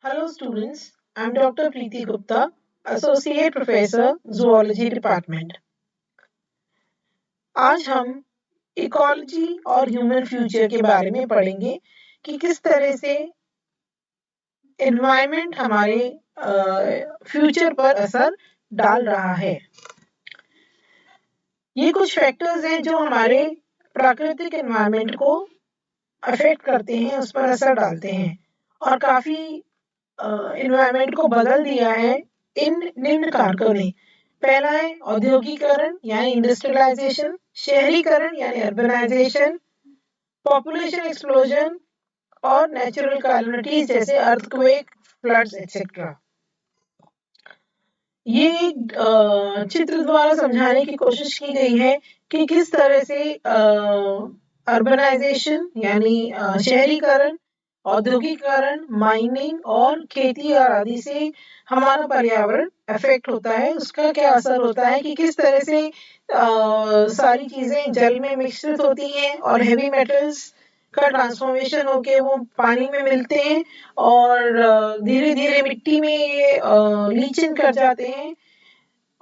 Hello students, I'm Dr. Preeti Gupta, Associate Professor, Zoology Department. आज हम ecology और human future के बारे में पढ़ेंगे कि किस तरह से एनवायरनमेंट हमारे फ्यूचर पर असर डाल रहा है। ये कुछ फैक्टर्स हैं जो हमारे प्राकृतिक एनवायरनमेंट को अफेक्ट करते हैं, उस पर असर डालते हैं और काफ़ी एनवायरनमेंट को बदल दिया है इन निम्न कारकों ने। पहला है औद्योगिकरण यानी इंडस्ट्रियलाइजेशन, शहरीकरण यानी अर्बनाइजेशन, पॉपुलेशन एक्सप्लोजन और नेचुरल कैलामिटीज जैसे अर्थक्वेक, फ्लड्स एक्सेट्रा। ये एक चित्र द्वारा समझाने की कोशिश की गई है कि किस तरह से अर्बनाइजेशन यानी शहरीकरण, औद्योगिकरण, माइनिंग और खेती और आदि से हमारा पर्यावरण अफेक्ट होता है, उसका क्या असर होता है कि किस तरह से सारी चीजें जल में मिश्रित होती हैं और हेवी मेटल्स का ट्रांसफॉर्मेशन होके वो पानी में मिलते हैं और धीरे धीरे मिट्टी में ये लीचिंग कर जाते हैं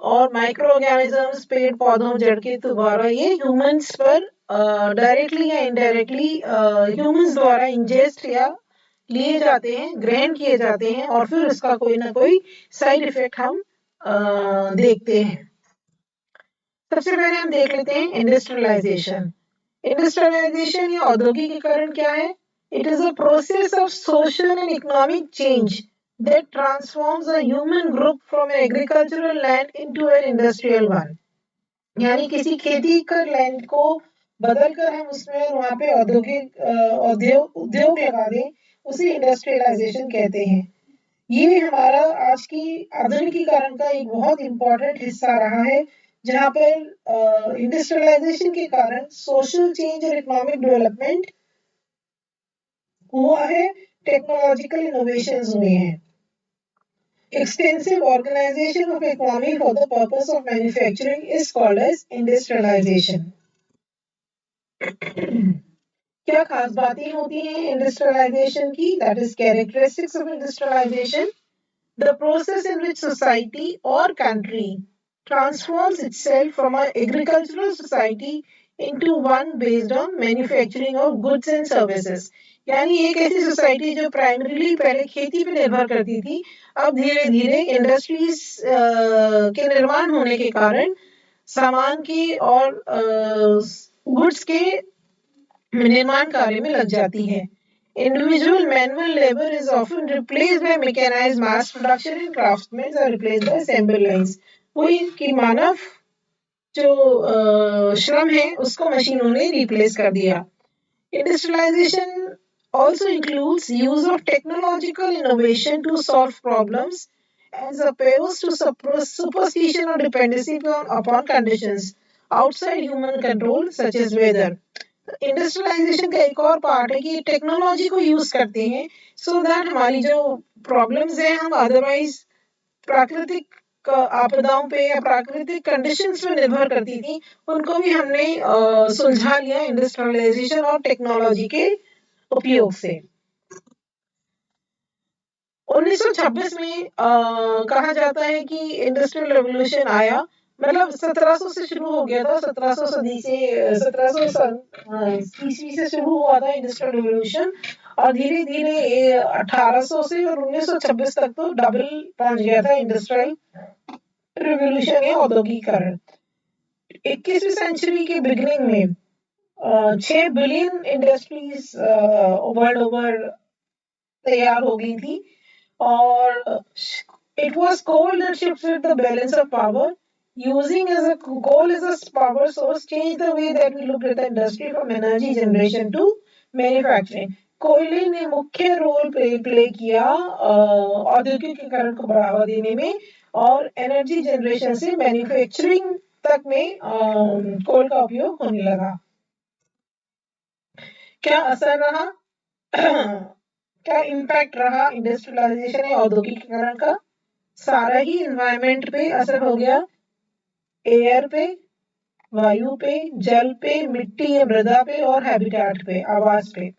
और माइक्रो ऑर्गेनिजम्स पेड़ पौधों जड़ के द्वारा ये ह्यूमंस पर डायरेक्टली या इनडायरेक्टली ह्यूमंस द्वारा इंजेस्ट या लिए जाते हैं, ग्रहण किए जाते हैं और फिर उसका कोई ना कोई साइड इफेक्ट हम देखते हैं। सबसे पहले हम देख लेते हैं इंडस्ट्रियलाइजेशन। इंडस्ट्रियलाइजेशन या औद्योगिकीकरण क्या है? It is a process of social and economic change that transforms a human group from an agricultural land into an industrial one। यानी किसी खेती कर लैंड को बदल कर हम उसमें वहां पे औद्योगिक उद्योग लगा दें, उसे इंडस्ट्रियलाइजेशन कहते हैं। ये हमारा आज की आधुनिकीकरण का एक बहुत इंपॉर्टेंट हिस्सा रहा है, जहाँ पर इंडस्ट्रियलाइजेशन के कारण सोशल चेंज और इकोनॉमिक डेवलपमेंट हुआ है, टेक्नोलॉजिकल इनोवेशंस हुए हैं। Extensive organization of economy for the purpose of manufacturing is called as industrialization। क्या खास बातें होती हैं इंडस्ट्रियलाइजेशन की? That is characteristics of industrialization: the process in which society or country transforms itself from an agricultural society into one based on manufacturing of goods and services। यानी एक ऐसी society जो प्राइमरीली पहले खेती पर निर्भर करती थी, अब धीरे धीरे इंडस्ट्रीज के निर्माण होने के कारण सामान की और गुड्स के निर्माण कार्य में लग जाती है। Individual manual labor is often replaced by mechanized mass production and craftsmen are replaced by assembly lines। वही कि मानव जो श्रम है उसको मशीनों ने रिप्लेस कर दिया। Industrialization also includes use of technological innovation to solve problems as opposed to superstition or dependency upon conditions outside human control such as weather। Industrialisation का एक और पार्ट है कि टेक्नोलॉजी को यूज करते हैं सो दैट हमारी जो प्रॉब्लम्स हैं हम अदरवाइज प्राकृतिक आपदाओं पे या प्राकृतिक कंडीशंस पे निर्भर करती थी, उनको भी हमने सुलझा लिया इंडस्ट्रियलाइजेशन और टेक्नोलॉजी के उपयोग से। 1926 में कहा जाता है कि इंडस्ट्रियल रेवोल्यूशन आया, मतलब 1700 से शुरू हो गया था, 1700 सदी से 1700 ईस्वी से शुरू हुआ था इंडस्ट्रियल रेवोल्यूशन और धीरे धीरे 1800 से और 1926 तक तो डबल पहुंच गया था इंडस्ट्रियल रेवोल्यूशन या औद्योगिकरण। 21वीं सेंचुरी के बिगिनिंग में 6 बिलियन इंडस्ट्रीज वर्ल्ड ओवर तैयार हो गई थी और it was coal that shifted the balance of power, using as a coal as a power source changed the way that we looked at the industry from energy generation to manufacturing। कोयले ने मुख्य role play किया औद्योगिकीकरण को बढ़ावा देने में और एनर्जी जनरेशन से मैन्युफैक्चरिंग तक में कोल का उपयोग होने लगा। क्या असर रहा क्या इम्पैक्ट रहा इंडस्ट्रियलाइजेशन या औद्योगिकीकरण का? सारा ही एनवायरनमेंट पे असर हो गया, एयर पे, वायु पे, जल पे, मिट्टी या मृदा पे और हैबिटेट पे, आवास पे।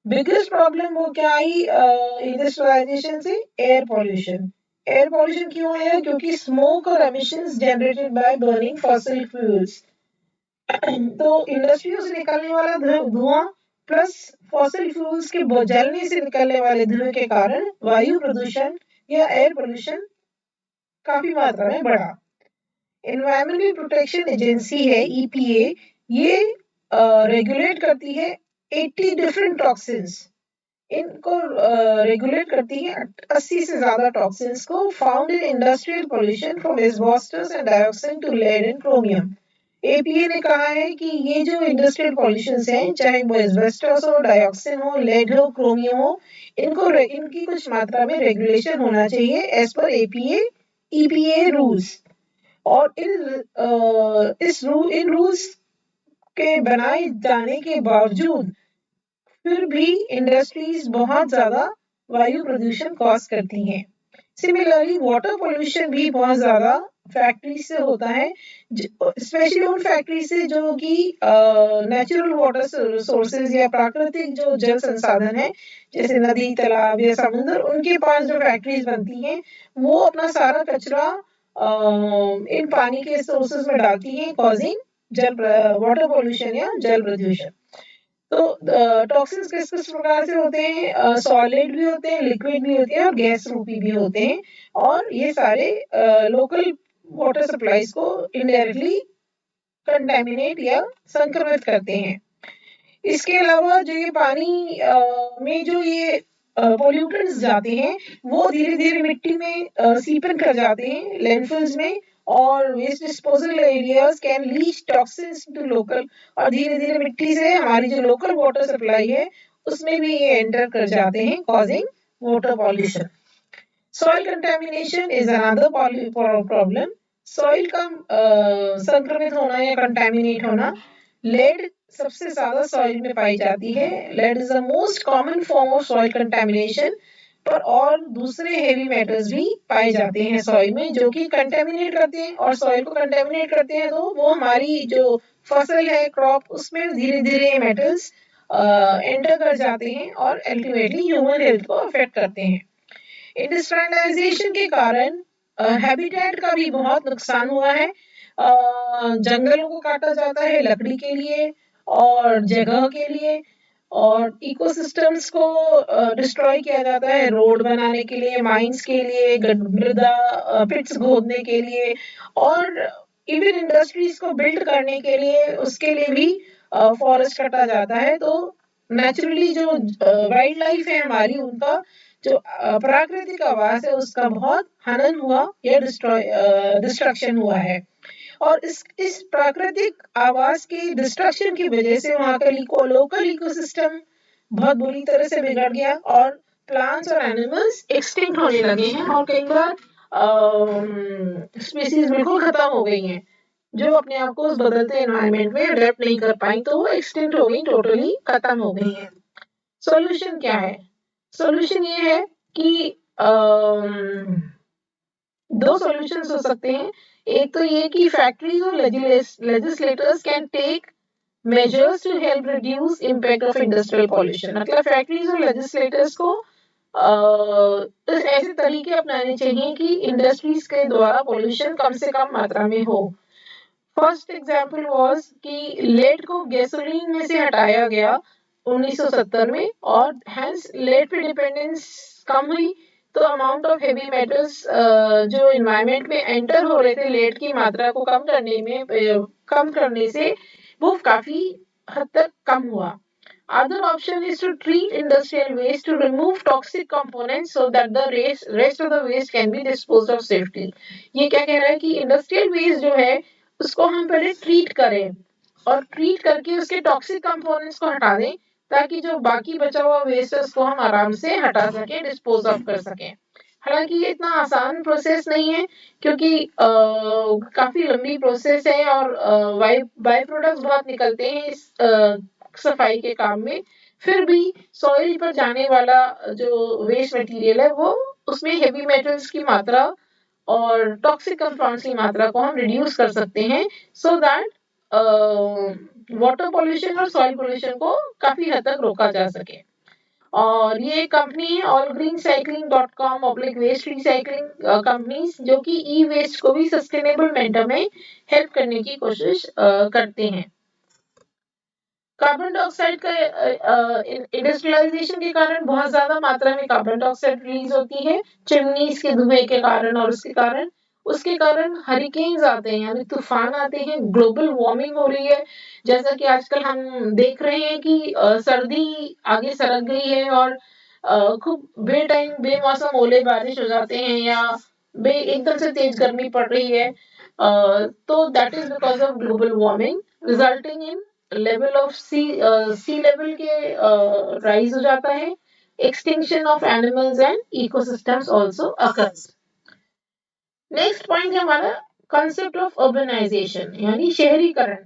बिगेस्ट प्रॉब्लम वो क्या आई इंडस्ट्रियलाइजेशन से? Air pollution. एयर पॉल्यूशन क्यों आया? क्योंकि स्मोक और emissions generated by burning fossil fuels. तो इंडस्ट्रियों से निकलने वाला धुआं प्लस फॉसिल फ्यूल्स के जलने से निकलने वाले धुएं के कारण वायु प्रदूषण या एयर पोल्यूशन काफी मात्रा में बढ़ा। एनवायरमेंटल प्रोटेक्शन एजेंसी है ईपीए, ये रेगुलेट करती है 80 डिफरेंट टॉक्सिन्स। इनको रेगुलेट करती है 80 से ज्यादा टॉक्सिन्स को found in industrial pollution from asbestos and dioxin to lead and chromium. EPA ने कहा है कि ये जो इंडस्ट्रियल पॉल्यूशंस हैं, चाहे वो एस्बेस्टस हो, डाइऑक्सिन हो, लेड हो, क्रोमियम हो, इनकी कुछ मात्रा में रेगुलेशन होना चाहिए as per APA EPA rules. और इन रूल्स के बनाए जाने के बावजूद फिर भी इंडस्ट्रीज बहुत ज्यादा वायु प्रदूषण कॉज करती हैं। सिमिलरली वाटर पोल्यूशन भी बहुत ज्यादा फैक्ट्री से होता है, स्पेशली उन फैक्ट्री से जो कि नेचुरल वाटर सोर्सेज या प्राकृतिक जो जल संसाधन है, जैसे नदी, तालाब या समुद्र, उनके पास जो फैक्ट्रीज बनती हैं वो अपना सारा कचरा इन पानी के सोर्सेज में डालती हैं, कॉजिंग जल वाटर पोल्यूशन या जल प्रदूषण। तो टॉक्सिन्स किस किस प्रकार से होते हैं? सॉलिड भी होते हैं, लिक्विड भी होते हैं और गैस रूपी भी होते हैं। और ये सारे लोकल वाटर सप्लाईज को इनडायरेक्टली कंटेमिनेट या संक्रमित करते हैं। इसके अलावा जो ये पानी में जो ये पोल्यूटेंट्स जाते हैं वो धीरे धीरे मिट्टी में सीपन कर जाते हैं लैंडफिल्स में, और waste disposal areas can leach toxins to local, और धीरे धीरे मिट्टी से हमारी जो लोकल वाटर सप्लाई है उसमें भी ये एंटर कर जाते हैं, causing water pollution. Soil contamination is another problem. Soil का संक्रमित होना या कंटेमिनेट होना। लेड सबसे ज्यादा सॉइल में पाई जाती है। Lead is the most common form of soil contamination, पर और दूसरे हेवी मेटल्स भी पाए जाते हैं सॉइल में जो कि कंटेमिनेट करते हैं, और सॉइल को कंटेमिनेट करते हैं तो वो हमारी जो फसल है, क्रॉप, उसमें धीरे धीरे ये मेटल्स एंटर कर जाते हैं और अल्टीमेटली ह्यूमन हेल्थ को अफेक्ट करते हैं। इंडस्ट्रियलाइजेशन के कारण हैबिटेट का भी बहुत नुकसान हुआ है। जंगलों को काटा जाता है लकड़ी के लिए और जगह के लिए, और इकोसिस्टम्स को डिस्ट्रॉय किया जाता है रोड बनाने के लिए, माइंस के लिए, मृदा पिट्स खोदने के लिए, और इवन इंडस्ट्रीज को बिल्ड करने के लिए, उसके लिए भी फॉरेस्ट काटा जाता है। तो नेचुरली जो वाइल्ड लाइफ है हमारी, उनका जो प्राकृतिक आवास है उसका बहुत हनन हुआ या डिस्ट्रक्शन हुआ है। और इस प्राकृतिक आवास के डिस्ट्रक्शन की वजह से वहां का लोकल इकोसिस्टम बहुत बुरी तरह से बिगड़ गया, और प्लांट्स और एनिमल्स एक्सटिंक्ट होने लगे हैं, और कई बार स्पीसीज बिल्कुल खत्म हो गई हैं जो अपने आप को उस बदलते एनवायरनमेंट में अडेप्ट नहीं कर पाई, तो वो एक्सटिंक्ट हो गई, टोटली खत्म हो गई हैं। सॉल्यूशन क्या है? सॉल्यूशन ये है कि दो सॉल्यूशंस हो सकते हैं। एक तो ये कि फैक्ट्रीज और legislators can take measures to help reduce impact of industrial pollution. मतलब फैक्ट्रीज और लेजिस्लेटर्स को ऐसे तरीके अपनाने चाहिए कि इंडस्ट्रीज के द्वारा पॉल्यूशन कम से कम मात्रा में हो। फर्स्ट एग्जाम्पल वाज कि लेड को गैसोलीन में से हटाया गया 1970 में, और हेंस लेड पे डिपेंडेंस कम हुई। तो अमाउंट ऑफ हेवी मेटल्स जो एनवायरनमेंट में एंटर हो रहे थे लेड की मात्रा को कम करने से वो काफी हद तक कम हुआ। Other option is to treat industrial waste to remove toxic components so that the rest of the waste can be disposed of safely. ये क्या कह रहा है कि इंडस्ट्रियल वेस्ट जो है उसको हम पहले ट्रीट करें, और ट्रीट करके उसके टॉक्सिक कंपोनेंट्स को हटा दें, ताकि जो बाकी बचा हुआ वेस्ट है उसको हम आराम से हटा सकें, डिस्पोज ऑफ कर सकें। हालांकि ये इतना आसान प्रोसेस नहीं है, क्योंकि काफी लंबी प्रोसेस है, और बाय प्रोडक्ट्स बहुत निकलते हैं इस सफाई के काम में। फिर भी सॉइल पर जाने वाला जो वेस्ट मटेरियल है वो, उसमें हेवी मेटल्स की मात्रा और टॉक्सिक कंपाउंड्स की मात्रा को हम रिड्यूस कर सकते हैं, सो दैट वाटर पॉल्यूशन और सॉइल पॉल्यूशन को काफी हद तक रोका जा सके। और ये कंपनी है allgreencycling.com waste recycling कंपनीज, जो कि ई वेस्ट को भी सस्टेनेबल मैनर में हेल्प करने की कोशिश करते हैं। कार्बन डाइऑक्साइड का इंडस्ट्रियलाइजेशन के कारण बहुत ज्यादा मात्रा में कार्बन डाइऑक्साइड रिलीज होती है, चिमनीज के धुएं के कारण, और उसके कारण हरिकेन्स आते हैं, यानी तूफान आते हैं, ग्लोबल वार्मिंग हो रही है। जैसा कि आजकल हम देख रहे हैं कि सर्दी आगे सरक गई है, और खूब बेटाइम बेमौसम ओले बारिश हो जाते हैं, या एकदम से तेज गर्मी पड़ रही है। तो that is because of global warming, resulting in level of sea level के राइज हो जाता है। Extinction of animals and ecosystems also occurs. Next point है हमारा कॉन्सेप्ट ऑफ अर्बनाइजेशन, यानी शहरीकरण।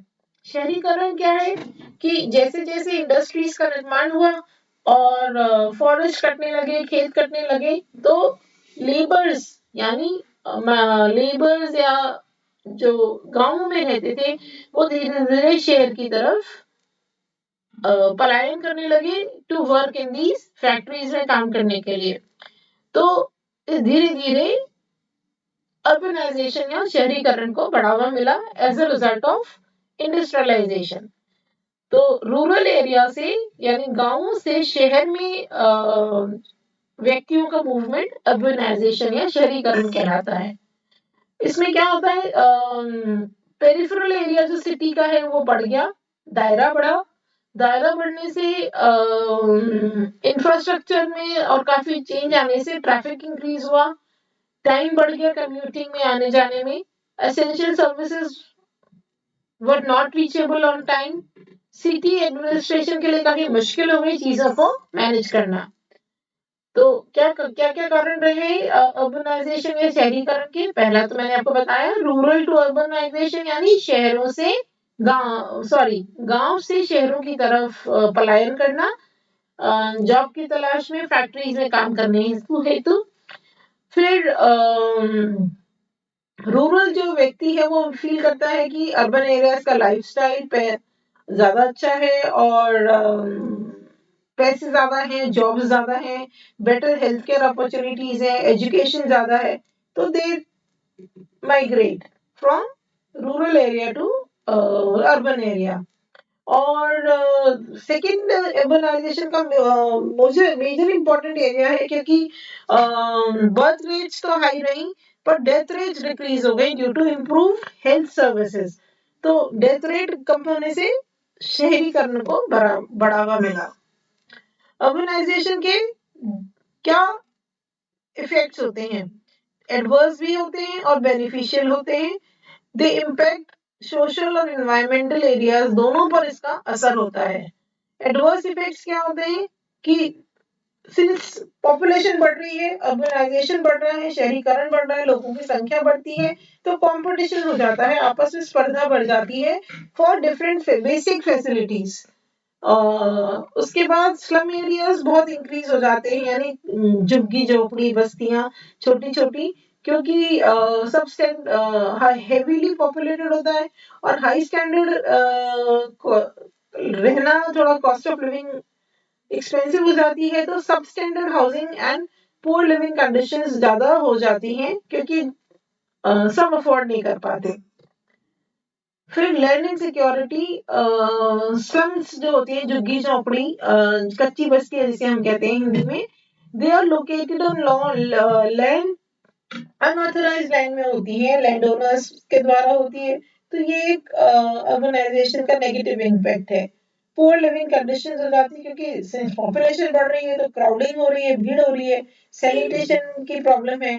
शहरीकरण क्या है कि जैसे जैसे इंडस्ट्रीज का निर्माण हुआ और फॉरेस्ट कटने लगे, खेत कटने लगे, तो लेबर्स, यानी लेबर्स या जो गांवों में रहते थे, वो धीरे धीरे शहर की तरफ पलायन करने लगे to work in these factories में काम करने के लिए। तो धीरे धीरे अर्बनाइजेशन या शहरीकरण को बढ़ावा मिला as a result of industrialisation. तो रूरल एरिया से, यानी गांवों से शहर में व्यक्तियों का मूवमेंट अर्बनाइजेशन या शहरीकरण कहलाता है। इसमें क्या होता है, पेरिफेरल एरिया जो सिटी का है वो बढ़ गया, दायरा बढ़ा। दायरा बढ़ने से इंफ्रास्ट्रक्चर में और काफी चेंज आने से ट्रैफिक इंक्रीज हुआ, टाइम बढ़ गया कम्यूटिंग में, आने जाने में। Essential services were not reachable on time. City administration के लिए काफी मुश्किल हो गई चीजों को मैनेज करना। तो क्या क्या क्या कारण रहे अर्बनाइजेशन या शहरीकरण के? पहला तो मैंने आपको बताया, रूरल टू अर्बन माइग्रेशन, यानी शहरों से गांव से शहरों की तरफ पलायन करना, जॉब की तलाश में, फैक्ट्रीज में काम करने हेतु। फिर रूरल जो व्यक्ति है वो फील करता है कि अर्बन एरियाज का लाइफस्टाइल पे ज्यादा अच्छा है, और पैसे ज्यादा हैं, जॉब्स ज्यादा हैं, बेटर हेल्थ केयर अपॉर्चुनिटीज है, एजुकेशन ज्यादा है, तो they migrate from rural area to urban area. और सेकंड अर्बनाइजेशन का मुझे मेजर इंपॉर्टेंट एरिया है, क्योंकि बर्थ रेट्स तो हाई रही, पर डेथ रेट डिक्रीज हो गई due to improve health services. तो डेथ रेट कम होने से शहरीकरण को बढ़ावा मिला। अर्बनाइजेशन के क्या इफेक्ट्स होते हैं? एडवर्स भी होते हैं और बेनिफिशियल होते हैं। दे इम्पैक्ट सोशल और एनवायरमेंटल एरियाज, दोनों पर इसका असर होता है। एडवर्स इफेक्ट्स क्या होते हैं कि सिंस पॉपुलेशन बढ़ रही है, अर्बनाइजेशन बढ़ रहा है, शहरीकरण बढ़ रहा है, लोगों की संख्या बढ़ती है, तो कंपटीशन हो जाता है, आपस में स्पर्धा बढ़ जाती है फॉर डिफरेंट बेसिक फैसिलिटीज। उसके बाद स्लम एरियाज बहुत इंक्रीज हो जाते हैं, यानी झुग्गी झोपड़ी बस्तियां छोटी छोटी, क्योंकि सब हेवीली पॉपुलेटेड होता है, और हाई स्टैंडर्ड रहना, थोड़ा कॉस्ट ऑफ लिविंग एक्सपेंसिव हो जाती है, तो सब standard housing and poor leaving conditions ज्यादा हो जाती हैं, क्योंकि सब अफोर्ड नहीं कर पाते। फिर लैंड इनसिक्योरिटी, स्लम्स जो होती है, झुग्गी झोपड़ी, कच्ची बस्तियां जिसे हम कहते हैं हिंदी में, they are located on land, unauthorised land में होती है, लैंड ओनर्स के द्वारा होती है। तो ये एक अर्बनाइजेशन का नेगेटिव इम्पैक्ट है। पुअर लिविंग कंडीशंस हो जाती है, क्योंकि पॉपुलेशन बढ़ रही है तो क्राउडिंग हो रही है, भीड़ हो रही है, सैनिटेशन की प्रॉब्लम है,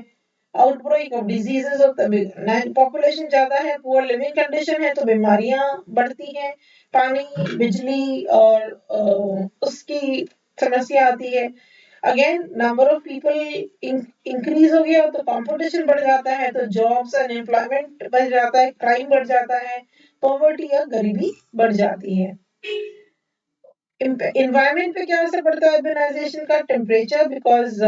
outbreak of diseases of population ज्यादा है, पुअर लिविंग कंडीशन है, तो बीमारियां बढ़ती हैं, पानी, बिजली और उसकी समस्या आती है। Again number of people increase हो गया तो कंपटीशन बढ़ जाता है, तो जॉब्स एंड एम्प्लॉयमेंट बढ़ जाता है, क्राइम बढ़ जाता है, पॉवर्टी या गरीबी बढ़ जाती है। इन्वायरमेंट पे क्या असर पड़ता है अर्बनाइजेशन का? टेम्परेचर, बिकॉज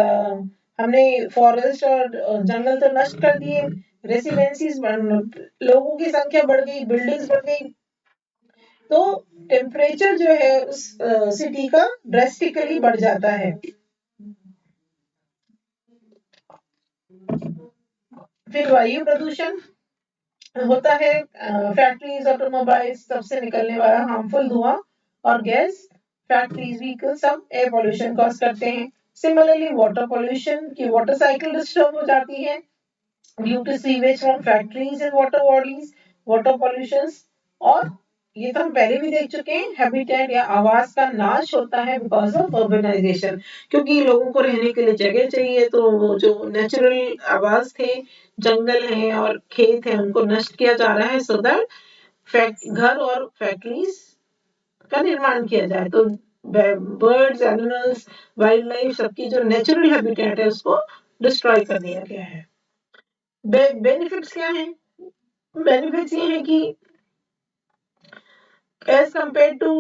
हमने फॉरेस्ट और जंगल तो नष्ट कर दिए, रेसिडेंसीज, लोगों की संख्या बढ़ गई, बिल्डिंग्स बढ़ गई, तो टेम्परेचर जो है उस सिटी का ड्रेस्टिकली बढ़ जाता है। फिर वायु प्रदूषण होता है, फैक्ट्रीज, ऑटोमोबाइल्स, सबसे निकलने वाला हार्मफुल धुआं और गैस, फैक्ट्रीज, व्हीकल सब एयर पोल्यूशन कॉज करते हैं। सिमिलरली वाटर पोल्यूशन की वाटर साइकिल डिस्टर्ब हो जाती है due to sewage from factories and water bodies, water pollution. और ये तो हम पहले भी देख चुके हैं, हैबिटेट या आवास का नाश होता है बिकॉज ऑफ अर्बनाइजेशन, क्योंकि लोगों को रहने के लिए जगह चाहिए, तो वो जो नेचुरल आवास थे, जंगल हैं और खेत हैं, उनको नष्ट किया जा रहा है सो दैट घर और फैक्ट्रीज का निर्माण किया जाए। तो बर्ड्स, एनिमल्स, वाइल्ड लाइफ सबकी जो नेचुरल हैबिटेट है उसको डिस्ट्रॉय कर दिया गया है। बेनिफिट्स क्या हैं? बेनिफिट्स ये हैं कि एज कम्पेयर टू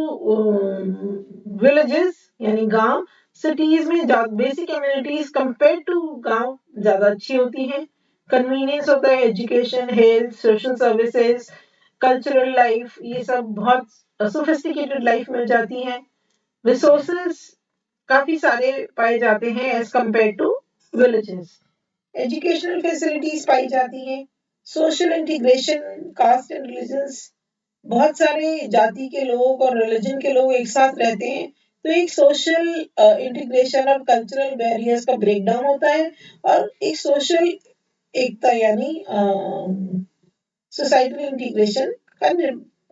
विलेजेस यानी गांव, सिटीज में बेसिक एम्यूनिटीज कम्पेयर टू गांव ज्यादा अच्छी होती हैं। कन्वीनियंस होता है, education, health, social services, cultural life, ये सब बहुत सोफिस्टिकेटेड लाइफ मिल जाती है। रिसोर्सेज काफी सारे पाए जाते हैं as compared to villages. Educational facilities पाई जाती हैं। Social integration, caste and religions, बहुत सारे जाति के लोग और रिलीजन के लोग एक साथ रहते हैं, तो एक सोशल इंटीग्रेशन और कल्चरल बैरियर्स का ब्रेकडाउन होता है, और एक सोशल एकता यानी सोसाइटल इंटीग्रेशन का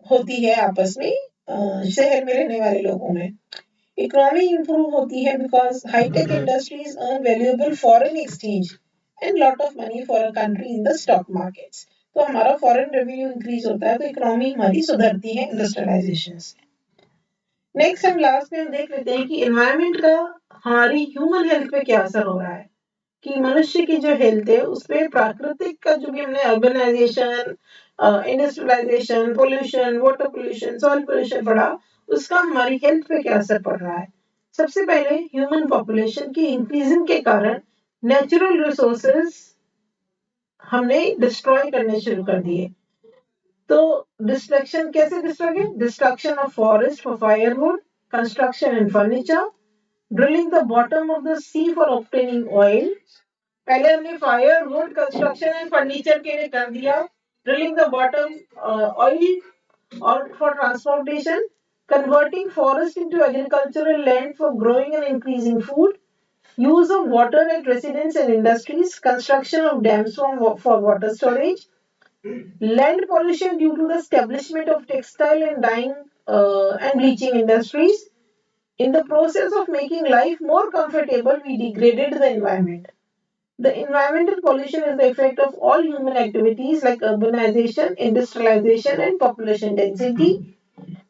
होती है आपस में शहर में रहने वाले लोगों में। इकोनॉमी इंप्रूव होती है because high tech industries earn valuable foreign exchange and lot of money for a country in the stock markets. तो हमारा फॉरेन रेवेन्यू इंक्रीज होता है, तो इकोनॉमी हमारी सुधरती है इंडस्ट्रियलाइजेशन से। नेक्स्ट हम लास्ट में हम देख लेते हैं कि एनवायरनमेंट का हमारी ह्यूमन हेल्थ पे क्या असर हो रहा है, कि मनुष्य की जो हेल्थ है उसपे प्राकृतिक का जो भी हमने urbanisation, industrialisation, pollution, water pollution, soil pollution पढ़ा, उसका हमारी हेल्थ पे क्या असर पड़ रहा है। सबसे पहले ह्यूमन पॉपुलेशन की इंक्रीजिंग के कारण नेचुरल रिसोर्सेज हमने डिस्ट्रॉय करने शुरू कर दिए। तो डिस्ट्रक्शन कैसे destroy? Destruction of forest for firewood, construction and furniture, drilling the bottom of the sea for obtaining oil. पहले हमने फायरवुड, कंस्ट्रक्शन एंड फर्नीचर के लिए कर दिया, ड्रिलिंग द बॉटम ऑयल और for transportation, converting forest into agricultural land for growing and increasing food, use of water at residence and industries, construction of dams for water storage, land pollution due to the establishment of textile and dyeing and bleaching industries. In the process of making life more comfortable, we degraded the environment. The environmental pollution is the effect of all human activities like urbanization, industrialization, and population density.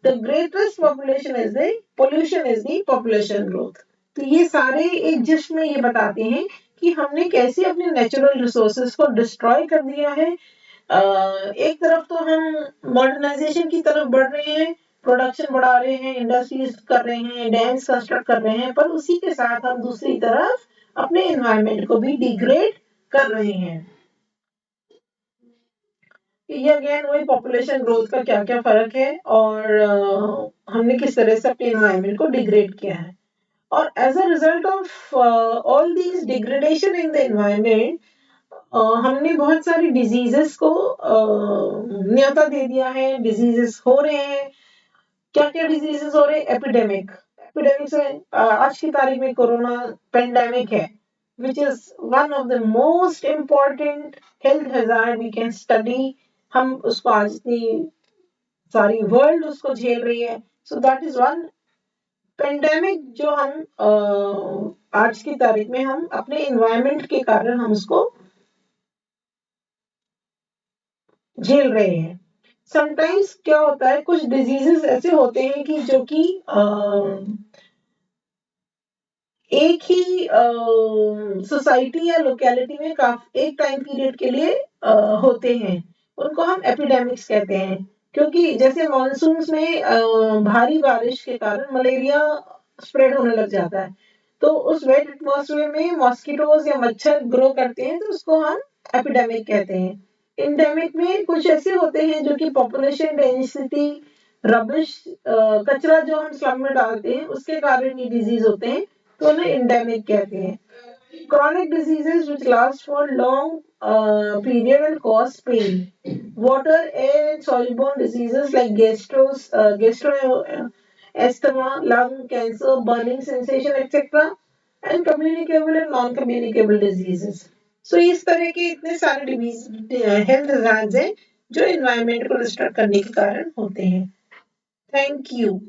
The greatest population is the pollution is the population growth. तो ये सारे एक gist में ये बताते हैं कि हमने कैसे अपने नेचुरल रिसोर्सेज को डिस्ट्रॉय कर दिया है। एक तरफ तो हम मॉडर्नाइजेशन की तरफ बढ़ रहे हैं, प्रोडक्शन बढ़ा रहे हैं, इंडस्ट्रीज कर रहे हैं, डैम्स कंस्ट्रक्ट कर रहे हैं, पर उसी के साथ हम दूसरी तरफ अपने एनवायरनमेंट को भी डिग्रेड कर रहे हैं। ये अगेन वही पॉपुलेशन ग्रोथ का क्या क्या फर्क है और हमने किस तरह से अपने एनवायरनमेंट को डिग्रेड किया है। और as a result of all these degradation in the environment, हमने बहुत सारी डिजीजेस को न्योता दे दिया है, डिजीजेस हो रहे हैं। क्या क्या डिजीजेस हो रहे हैं? एपिडेमिक, एपिडेमिक से आज की तारीख में कोरोना पेंडेमिक है, which is one of the most important health hazard we can study. हम उसको आज इतनी सारी वर्ल्ड उसको झेल रही है, so that is one pandemic जो हम आज की तारीख में हम अपने एनवायरनमेंट के कारण हम उसको झेल रहे हैं। समटाइम्स क्या होता है, कुछ डिजीजेस ऐसे होते हैं कि जो कि एक ही सोसाइटी या लोकेलिटी में काफी एक टाइम पीरियड के लिए होते हैं, उनको हम एपिडेमिक्स कहते हैं। क्योंकि जैसे मॉनसून्स में भारी बारिश के कारण मलेरिया स्प्रेड होने लग जाता है, तो उस वेट एटमॉस्फेयर में मॉस्किटोज या मच्छर ग्रो करते हैं, तो उसको हम एपिडेमिक कहते हैं। एंडेमिक में कुछ ऐसे होते हैं जो कि पॉपुलेशन डेंसिटी रबिश कचरा जो हम स्लम में डालते हैं उसके कारण ये डिजीज होते हैं, तो उन्हें एंडेमिक कहते हैं। Chronic diseases which last for long period and cause pain. Water, air, and soluble diseases like asthma, lung cancer, burning sensation, etc. And communicable and non-communicable diseases. So इस तरह के इतने सारे हेल्थ डिजार्ड्स हैं जो एनवायरनमेंट को डिस्टर्ब करने के कारण होते हैं। Thank you.